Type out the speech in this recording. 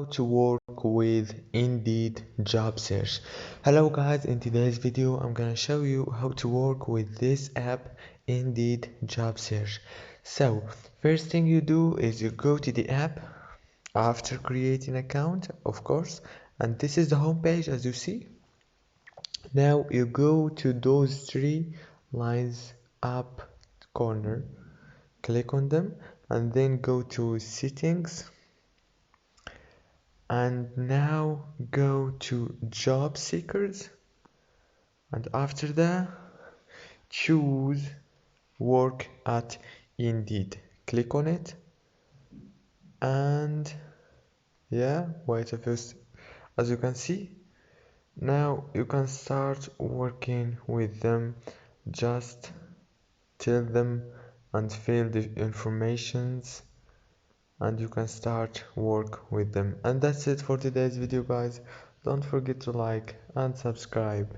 how to work with Indeed job search. Hello guys, in today's video I'm gonna show you how to work with this app, Indeed job search. So first thing you do is you go to the app after creating an account, of course, and this is the home page as you see. Now you go to those three lines up corner, click on them, and then go to settings, and now go to job seekers, and after that choose work at Indeed. Click on it, and yeah, wait a few as you can see, now you can start working with them. Just tell them and fill the informations, and you can start work with them. And that's it for today's video guys. Don't forget to like and subscribe.